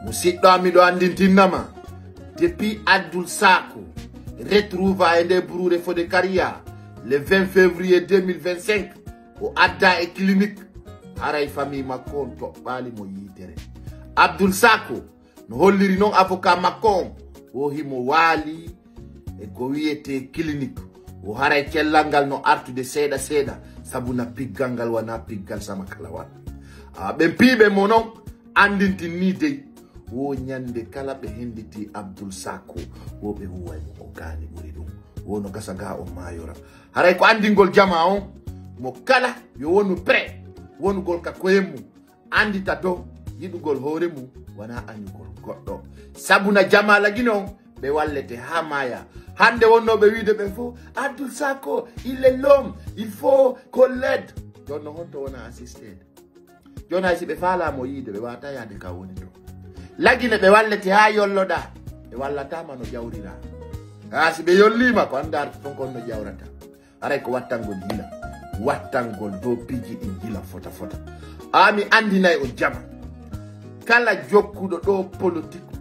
musidɗo ami ɗo andintinnama depuis Abdoul Sako retrouvailles des Bourou Fodé Karia le 20 février 2025 o adda e clinique haray famille makko on toɓɓali mo yitere. Abdoul Sako no holliri non avocat makko on o himo waali e ko wiyete clinique o haray cellal ngal no artude seeɗa seeɗa sabuna piggal ngal wana piggal sama kala wat ɓen piiɓe mo non andintinni dey wo nyande kala ɓe henditi Abdoul Sako wo ɓe huway mo o gaani ɓuri ɗum wono gasa ga o mayora haray ko andingol jama on mo kala yo wonu prêt wonugol ka koyemmu andita dow yiɗugol hoore mum wana anyugol goɗɗo sabuna jama lagine on ɓe wallete ha maya hande wonnoɓe wiide ɓe fo Abdoul Sako il est l'homme il faut qu'on l'aide jonno honto wona assisted joni hay si ɓe faalamo yiide ɓe wata yaade ka woni ɗo lagine ɓe wallete ha yolloɗa ɓe wallatama no jawrira ha si ɓe yollima ko anda fonkon no jawrata haray ko wattangol yila wattangol dow piji ɗi jila fota fota ami andinay o jama kala jokkuɗo ɗo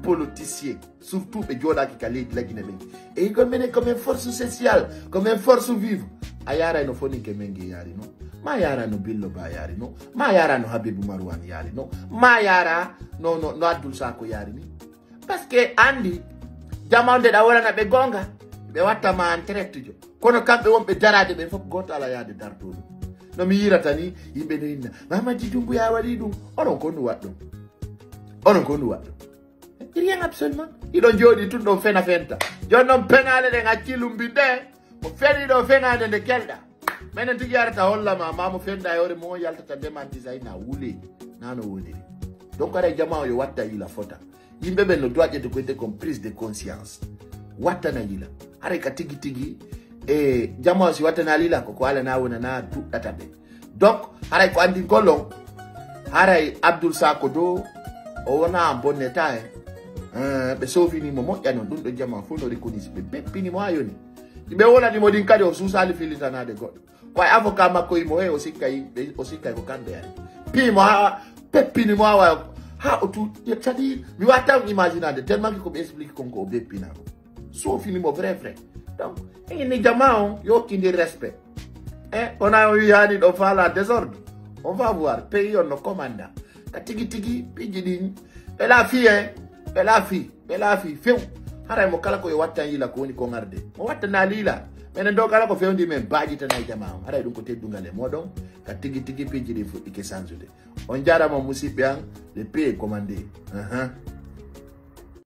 politicien surtout ɓe joɗaki ka leydi lagine ɓen e ko minen comme force sociale comme force vive a yaray no foninke men ge yaari no ma yara no Billo Ba yaari no ma yara no Habibou Marwan yaari no ma yara no Abdoul Sako yaari ni parce que andi jamande ɗa wolana ɓe gonga ɓe wattama en direct jo kono kamɓe wonɓe darade ɓen fof goto ala yaade dartoɗum no mi yirata ni yimɓe no inna Mamadi Doumbouya ya waɗi ɗum onon ko ndu waɗ ɗum onon ko ndu waɗ ɗum rien absolument iɗon jooɗi tun ɗon fena fenta joni noon penale ɗen hakkilumbi ɗe mo feni ɗo fenade nde kelɗa menen tigi yarata hollama mamo fenda e hoore mo yaltata ndemantisa na wuule nano woniri donc aɗa jama yo watta yila fota yimɓe ɓen no doit ƴedde koyte comme prise de conscience wattana yila haray ka tigi tigi e jama si wattana lila koko alana wonana duɗɗata ɓe donc haray ko andi kollon haray Abdoul Sako do o wona bonneta ɓe sofinimo moƴƴa non ɗum ɗo jama fof no reconisi ɓe beppinimo ha yoni ɓe wonanimo ɗin kadi o suusali filitanade goɗɗo koye avocat makko yimo he o sikkay ko kamɓe ari piimo ha peppinimo ha waya ha o tu cadi mi watta imaginade tellement que ko ɓe explique konko o beppinako sofinimo vrai vrai donc ni jama on yo hokkidir respect ona o wiyani ɗo faala désordre on va voir pays on no commanda ka tigi tigi piji ɗin ɓe laafi few haray mo kala koye wattan yila ko woni ko ngarde mo wattana lila minen dow kala ko fewndi men baƴitanayi jama o haray ɗum ko teddungal e moɗon ka tigi tigi piji ɗi fuɗɗike change de on jarama musidɓe an le pays commandé